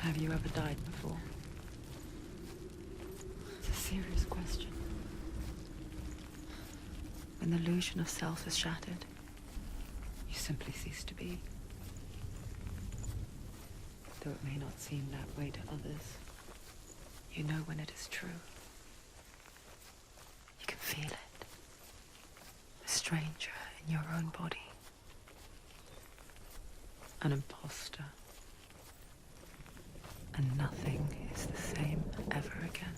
Have you ever died before? It's a serious question. When the illusion of self is shattered, you simply cease to be. Though it may not seem that way to others, you know when it is true. You can feel it. A stranger in your own body. An imposter. And nothing is the same ever again.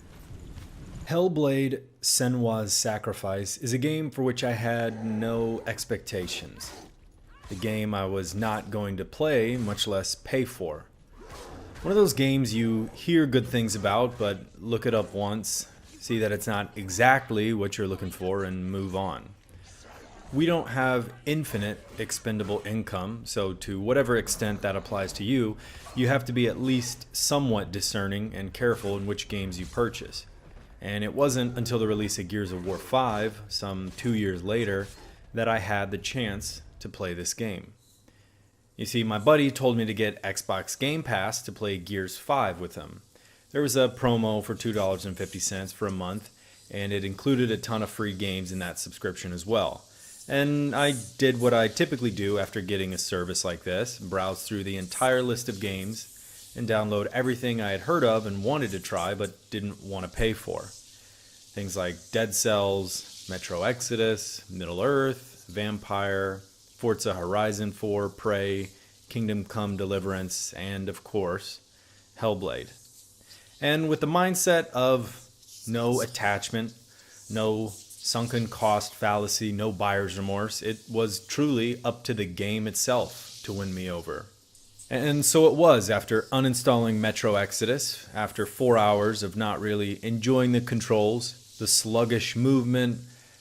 Hellblade: Senua's Sacrifice is a game for which I had no expectations. The game I was not going to play, much less pay for. One of those games you hear good things about, but look it up once, see that it's not exactly what you're looking for, and move on. We don't have infinite expendable income, so to whatever extent that applies to you, you have to be at least somewhat discerning and careful in which games you purchase. And it wasn't until the release of Gears of War 5, some 2 years later, that I had the chance to play this game. You see, my buddy told me to get Xbox Game Pass to play Gears 5 with him. There was a promo for $2.50 for a month, and it included a ton of free games in that subscription as well. And I did what I typically do after getting a service like this, browse through the entire list of games and download everything I had heard of and wanted to try but didn't want to pay for. Things like Dead Cells, Metro Exodus, Middle-earth, Vampire, Forza Horizon 4, Prey, Kingdom Come Deliverance, and of course, Hellblade. And with the mindset of no attachment, no sunken cost fallacy, no buyer's remorse, it was truly up to the game itself to win me over. And so it was after uninstalling Metro Exodus, after 4 hours of not really enjoying the controls, the sluggish movement,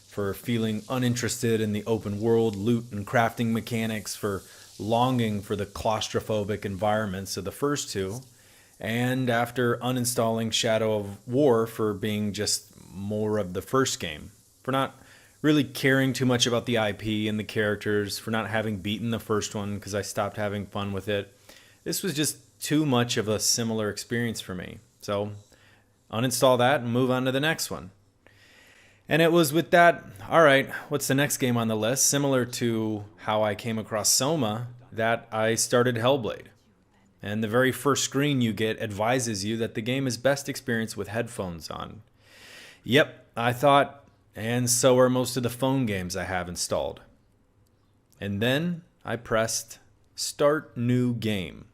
for feeling uninterested in the open world loot and crafting mechanics, for longing for the claustrophobic environments of the first two, and after uninstalling Shadow of War for being just more of the first game, for not really caring too much about the IP and the characters, for not having beaten the first one because I stopped having fun with it. This was just too much of a similar experience for me. So uninstall that and move on to the next one. And it was with that, all right, what's the next game on the list? Similar to how I came across Soma, that I started Hellblade. And the very first screen you get advises you that the game is best experienced with headphones on. Yep, I thought, and so are most of the phone games I have installed. And then I pressed Start New Game.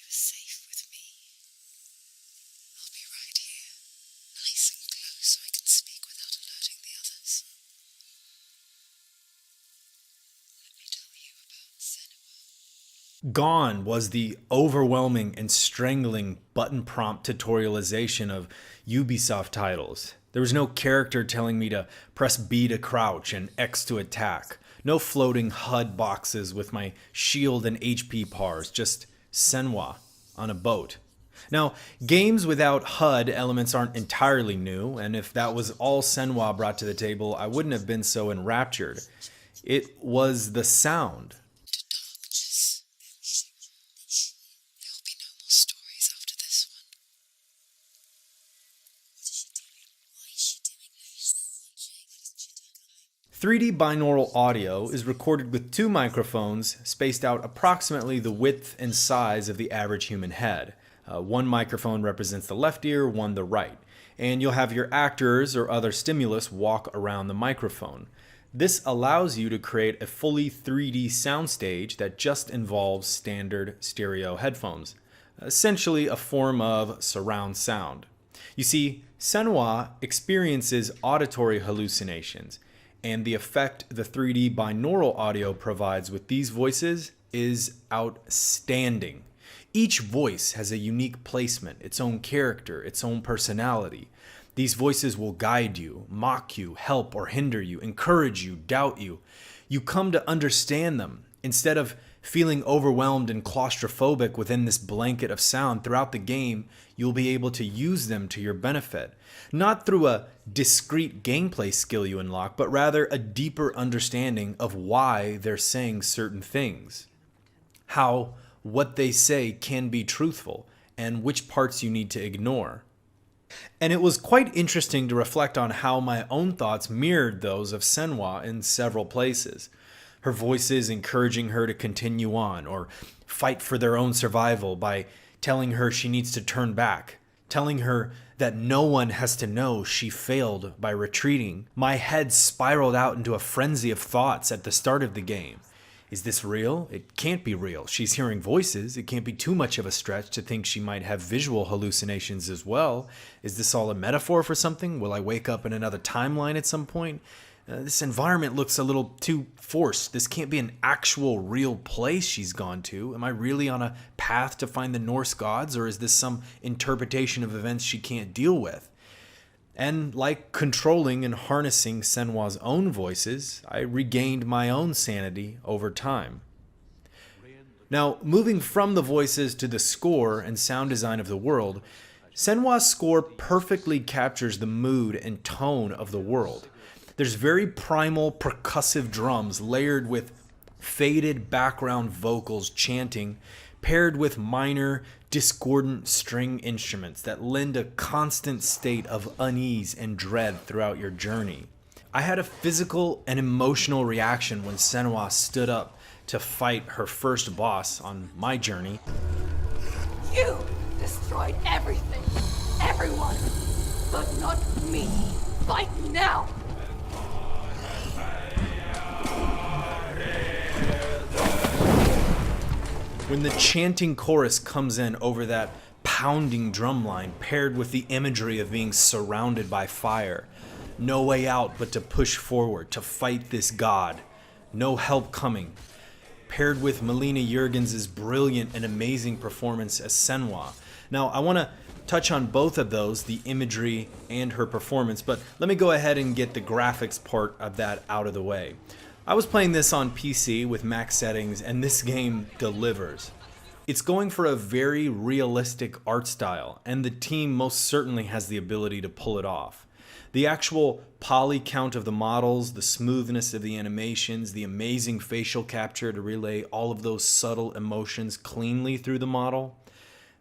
Safe with me. I'll be right here, nice and close so I can speak without alerting the others. Let me tell you about Senua. Gone was the overwhelming and strangling button prompt tutorialization of Ubisoft titles. There was no character telling me to press B to crouch and X to attack. No floating HUD boxes with my shield and HP bars, just Senua on a boat. Now, games without HUD elements aren't entirely new, and if that was all Senua brought to the table, I wouldn't have been so enraptured. It was the sound. To darkness. There'll be no more stories after this one. What is she doing? Why is she doing this? 3D binaural audio is recorded with 2 microphones spaced out approximately the width and size of the average human head. One microphone represents the left ear, one the right. And you'll have your actors or other stimulus walk around the microphone. This allows you to create a fully 3D soundstage that just involves standard stereo headphones, essentially a form of surround sound. You see, Senua experiences auditory hallucinations, and the effect the 3D binaural audio provides with these voices is outstanding. Each voice has a unique placement, its own character, its own personality. These voices will guide you, mock you, help or hinder you, encourage you, doubt you. You come to understand them. Instead of feeling overwhelmed and claustrophobic within this blanket of sound throughout the game, you'll be able to use them to your benefit. Not through a discrete gameplay skill you unlock, but rather a deeper understanding of why they're saying certain things. How what they say can be truthful, and which parts you need to ignore. And it was quite interesting to reflect on how my own thoughts mirrored those of Senua in several places. Her voices encouraging her to continue on or fight for their own survival by telling her she needs to turn back, telling her that no one has to know she failed by retreating. My head spiraled out into a frenzy of thoughts at the start of the game. Is this real? It can't be real. She's hearing voices. It can't be too much of a stretch to think she might have visual hallucinations as well. Is this all a metaphor for something? Will I wake up in another timeline at some point? This environment looks a little too forced. This can't be an actual real place she's gone to. Am I really on a path to find the Norse gods, or is this some interpretation of events she can't deal with? And like controlling and harnessing Senua's own voices, I regained my own sanity over time. Now, moving from the voices to the score and sound design of the world, Senua's score perfectly captures the mood and tone of the world. There's very primal percussive drums layered with faded background vocals chanting, paired with minor discordant string instruments that lend a constant state of unease and dread throughout your journey. I had a physical and emotional reaction when Senua stood up to fight her first boss on my journey. You destroyed everything, everyone, but not me. Fight now! When the chanting chorus comes in over that pounding drum line paired with the imagery of being surrounded by fire, no way out but to push forward, to fight this god, no help coming, paired with Melina Jurgens' brilliant and amazing performance as Senua. Now, I want to touch on both of those, the imagery and her performance, but let me go ahead and get the graphics part of that out of the way. I was playing this on PC with max settings, and this game delivers. It's going for a very realistic art style, and the team most certainly has the ability to pull it off. The actual poly count of the models, the smoothness of the animations, the amazing facial capture to relay all of those subtle emotions cleanly through the model,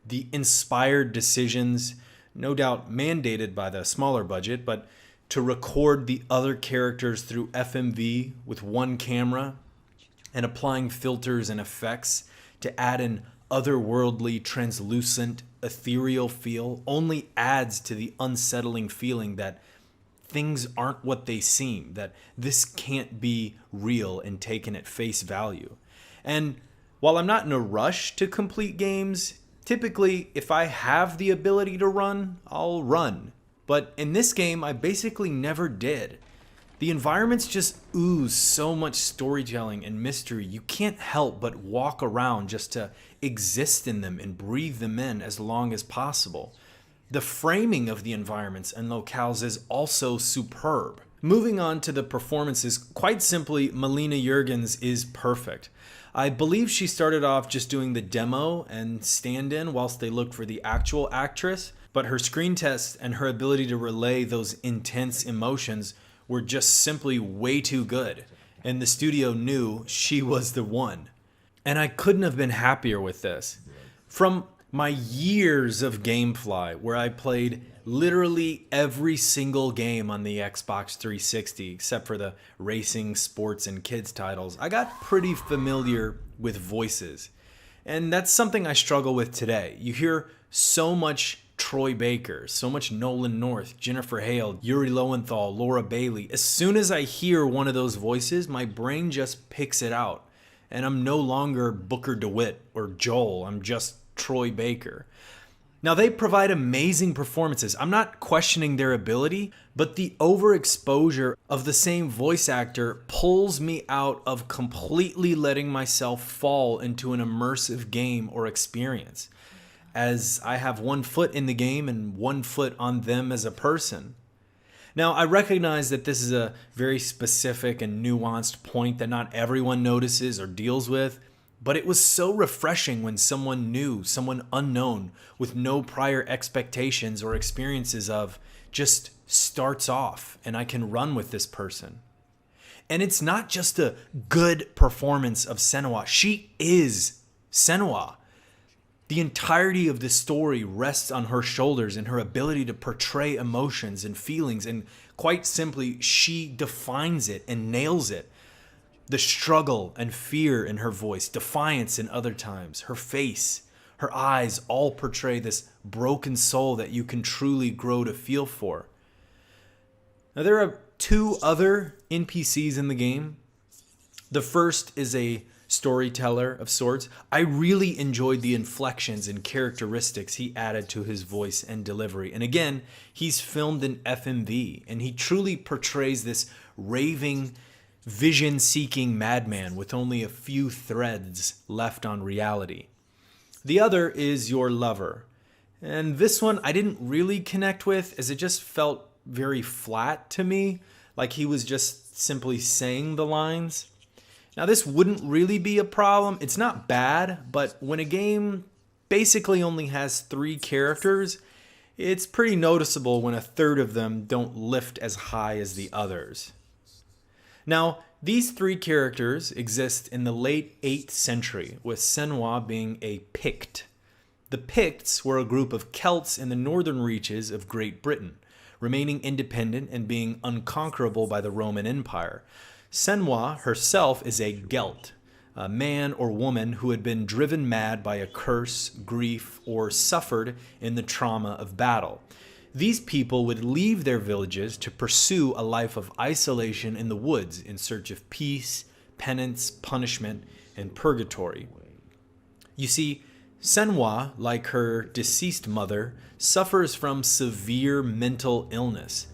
the inspired decisions, no doubt mandated by the smaller budget, but to record the other characters through FMV with one camera and applying filters and effects to add an otherworldly, translucent, ethereal feel only adds to the unsettling feeling that things aren't what they seem, that this can't be real and taken at face value. And while I'm not in a rush to complete games, typically if I have the ability to run, I'll run. But in this game, I basically never did. The environments just ooze so much storytelling and mystery, you can't help but walk around just to exist in them and breathe them in as long as possible. The framing of the environments and locales is also superb. Moving on to the performances, quite simply, Melina Jurgens is perfect. I believe she started off just doing the demo and stand-in whilst they looked for the actual actress, but her screen test and her ability to relay those intense emotions were just simply way too good, and the studio knew she was the one. And I couldn't have been happier with this. From my years of GameFly, where I played literally every single game on the Xbox 360, except for the racing, sports, and kids titles, I got pretty familiar with voices. And that's something I struggle with today. You hear so much Troy Baker, so much Nolan North, Jennifer Hale, Yuri Lowenthal, Laura Bailey. As soon as I hear one of those voices, my brain just picks it out. And I'm no longer Booker DeWitt or Joel, I'm just Troy Baker. Now, they provide amazing performances. I'm not questioning their ability, but the overexposure of the same voice actor pulls me out of completely letting myself fall into an immersive game or experience. as I have one foot in the game and one foot on them as a person. Now, I recognize that this is a very specific and nuanced point that not everyone notices or deals with, but it was so refreshing when someone new, someone unknown, with no prior expectations or experiences of, just starts off and I can run with this person. And it's not just a good performance of Senua. She is Senua. The entirety of this story rests on her shoulders and her ability to portray emotions and feelings. And quite simply, she defines it and nails it. The struggle and fear in her voice, defiance in other times, her face, her eyes all portray this broken soul that you can truly grow to feel for. Now, there are two other NPCs in the game. The first is a storyteller of sorts. I really enjoyed the inflections and characteristics he added to his voice and delivery. And again, he's filmed in FMV, and he truly portrays this raving, vision-seeking madman with only a few threads left on reality. The other is your lover. And this one I didn't really connect with, as it just felt very flat to me, like he was just simply saying the lines. Now, this wouldn't really be a problem. It's not bad, but when a game basically only has 3 characters, it's pretty noticeable when a third of them don't lift as high as the others. Now, these 3 characters exist in the late 8th century, with Senua being a Pict. The Picts were a group of Celts in the northern reaches of Great Britain, remaining independent and being unconquerable by the Roman Empire. Senua herself is a Gelt, a man or woman who had been driven mad by a curse, grief, or suffered in the trauma of battle. These people would leave their villages to pursue a life of isolation in the woods in search of peace, penance, punishment, and purgatory. You see, Senua, like her deceased mother, suffers from severe mental illness.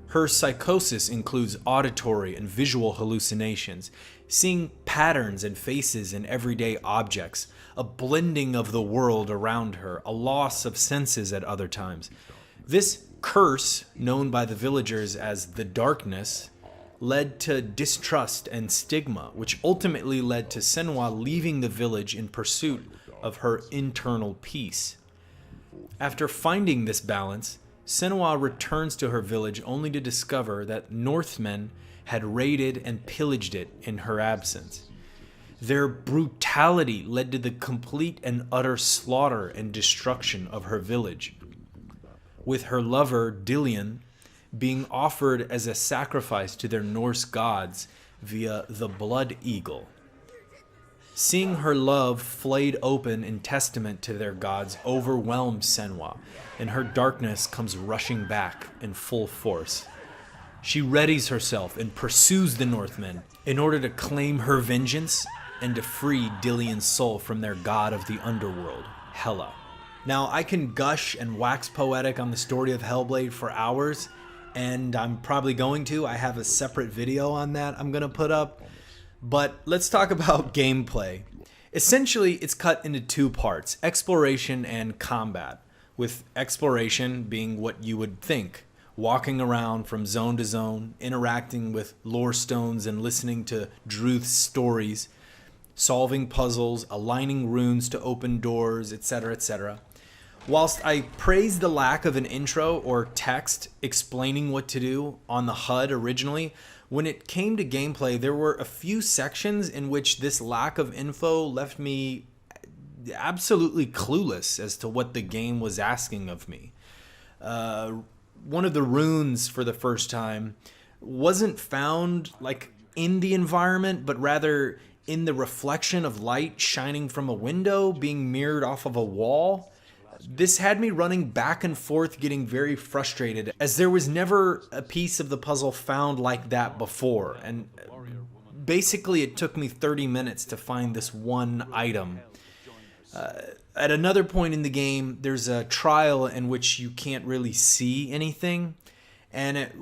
Her psychosis includes auditory and visual hallucinations, seeing patterns and faces in everyday objects, a blending of the world around her, a loss of senses at other times. This curse, known by the villagers as the Darkness, led to distrust and stigma, which ultimately led to Senua leaving the village in pursuit of her internal peace. After finding this balance, Senua returns to her village only to discover that Northmen had raided and pillaged it in her absence. Their brutality led to the complete and utter slaughter and destruction of her village, with her lover, Dillion, being offered as a sacrifice to their Norse gods via the Blood Eagle. Seeing her love flayed open in testament to their gods overwhelmed Senua, and her darkness comes rushing back in full force. She readies herself and pursues the Northmen in order to claim her vengeance and to free Dillion's soul from their god of the underworld, Hela. Now, I can gush and wax poetic on the story of Hellblade for hours, and I'm probably going to. I have a separate video on that I'm going to put up. But let's talk about gameplay. Essentially, it's cut into 2 parts, exploration and combat, with exploration being what you would think, walking around from zone to zone, interacting with lore stones and listening to Druth's stories, solving puzzles, aligning runes to open doors, etc., etc. Whilst I praised the lack of an intro or text explaining what to do on the HUD originally, when it came to gameplay, there were a few sections in which this lack of info left me absolutely clueless as to what the game was asking of me. One of the runes for the first time wasn't found like in the environment, but rather in the reflection of light shining from a window being mirrored off of a wall. This had me running back and forth, getting very frustrated, as there was never a piece of the puzzle found like that before. And basically, it took me 30 minutes to find this one item. At another point in the game, there's a trial in which you can't really see anything. And at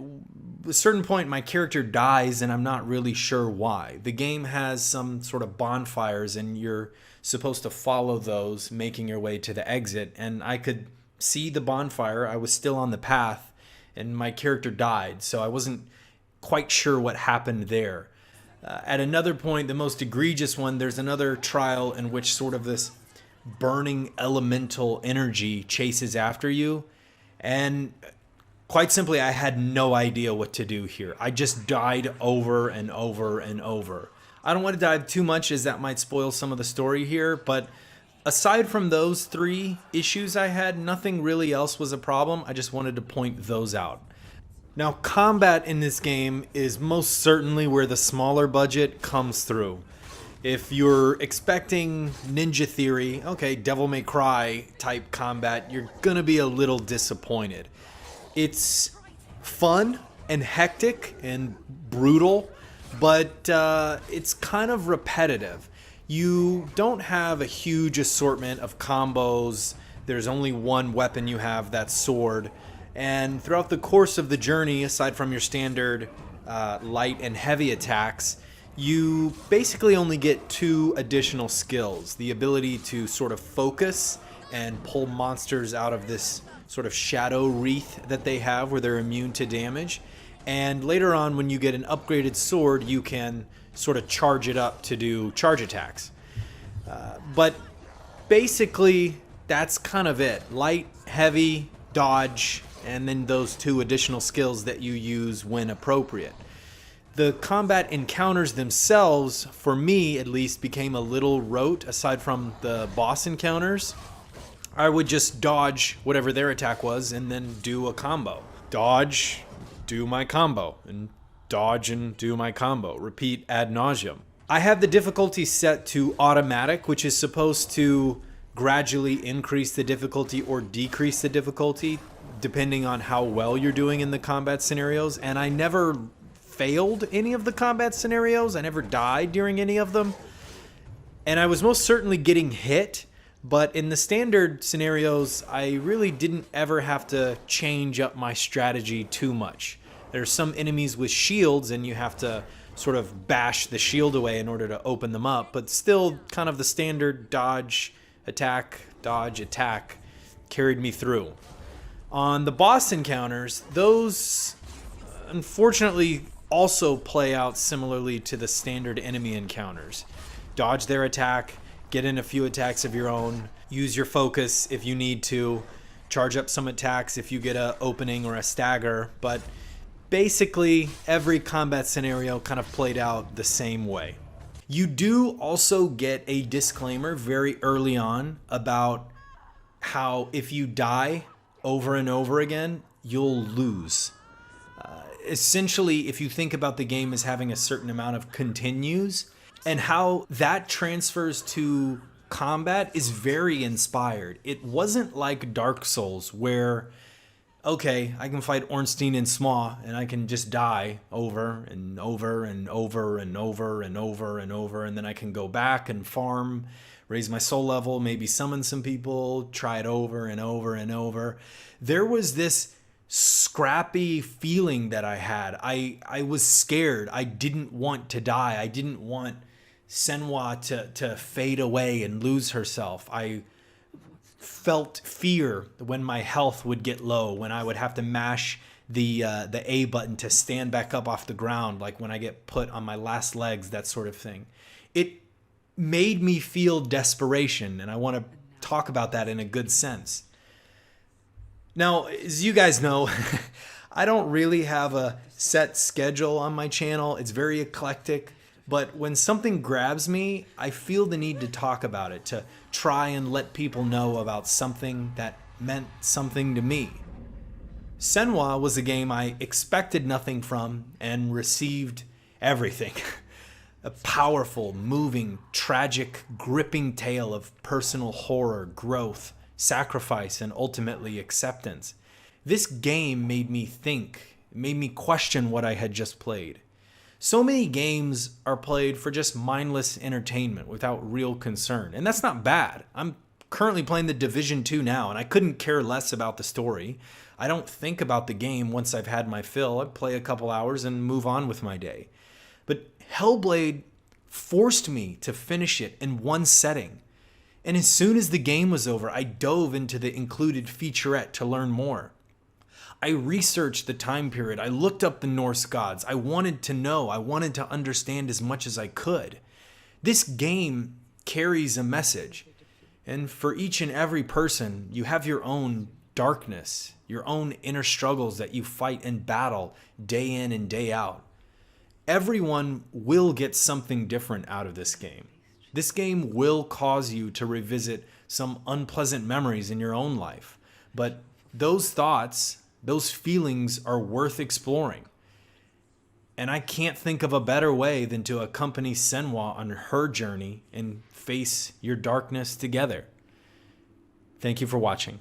a certain point, my character dies, and I'm not really sure why. The game has some sort of bonfires, and you're supposed to follow those, making your way to the exit. And I could see the bonfire. I was still on the path, and my character died, so I wasn't quite sure what happened there. At another point, the most egregious one, there's another trial in which sort of this burning elemental energy chases after you. And quite simply, I had no idea what to do here. I just died over and over and over. I don't want to dive too much, as that might spoil some of the story here, but aside from those 3 issues I had, nothing really else was a problem. I just wanted to point those out. Now, combat in this game is most certainly where the smaller budget comes through. If you're expecting Ninja Theory, okay, Devil May Cry type combat, you're gonna be a little disappointed. It's fun and hectic and brutal, but it's kind of repetitive. You don't have a huge assortment of combos. There's only one weapon you have, that's sword. And throughout the course of the journey, aside from your standard light and heavy attacks, you basically only get 2 additional skills. The ability to sort of focus and pull monsters out of this sort of shadow wreath that they have where they're immune to damage. And later on, when you get an upgraded sword, you can sort of charge it up to do charge attacks. But basically, that's kind of it. Light, heavy, dodge, and then those 2 additional skills that you use when appropriate. The combat encounters themselves, for me at least, became a little rote. Aside from the boss encounters, I would just dodge whatever their attack was and then do a combo. Dodge, do my combo, and dodge and do my combo. Repeat ad nauseum. I have the difficulty set to automatic, which is supposed to gradually increase the difficulty or decrease the difficulty depending on how well you're doing in the combat scenarios. And I never failed any of the combat scenarios. I never died during any of them. And I was most certainly getting hit, but in the standard scenarios, I really didn't ever have to change up my strategy too much. There's some enemies with shields, and you have to sort of bash the shield away in order to open them up, but still kind of the standard dodge, attack, carried me through. On the boss encounters, those unfortunately also play out similarly to the standard enemy encounters. Dodge their attack, get in a few attacks of your own, use your focus if you need to, charge up some attacks if you get an opening or a stagger, but basically every combat scenario kind of played out the same way. You do also get a disclaimer very early on about how if you die over and over again, you'll lose. Essentially, if you think about the game as having a certain amount of continues, and how that transfers to combat is very inspired. It wasn't like Dark Souls where, okay, I can fight Ornstein and Smaug and I can just die over and over and over and over and over and over, and then I can go back and farm, raise my soul level, maybe summon some people, try it over and over and over. There was this scrappy feeling that I had. I was scared. I didn't want to die. I didn't want Senua to fade away and lose herself. I felt fear when my health would get low, when I would have to mash the A button to stand back up off the ground, like when I get put on my last legs, that sort of thing. It made me feel desperation, and I want to talk about that in a good sense. Now, as you guys know, I don't really have a set schedule on my channel. It's very eclectic. But when something grabs me, I feel the need to talk about it, to try and let people know about something that meant something to me. Senua was a game I expected nothing from and received everything. A powerful, moving, tragic, gripping tale of personal horror, growth, sacrifice, and ultimately acceptance. This game made me think, made me question what I had just played. So many games are played for just mindless entertainment without real concern, and that's not bad. I'm currently playing the Division 2 now, and I couldn't care less about the story. I don't think about the game once I've had my fill. I play a couple hours and move on with my day. But Hellblade forced me to finish it in one setting. And as soon as the game was over, I dove into the included featurette to learn more. I researched the time period. I looked up the Norse gods. I wanted to know. I wanted to understand as much as I could. This game carries a message. And for each and every person, you have your own darkness, your own inner struggles that you fight and battle day in and day out. Everyone will get something different out of this game. This game will cause you to revisit some unpleasant memories in your own life. But those thoughts, those feelings are worth exploring. And I can't think of a better way than to accompany Senua on her journey and face your darkness together. Thank you for watching.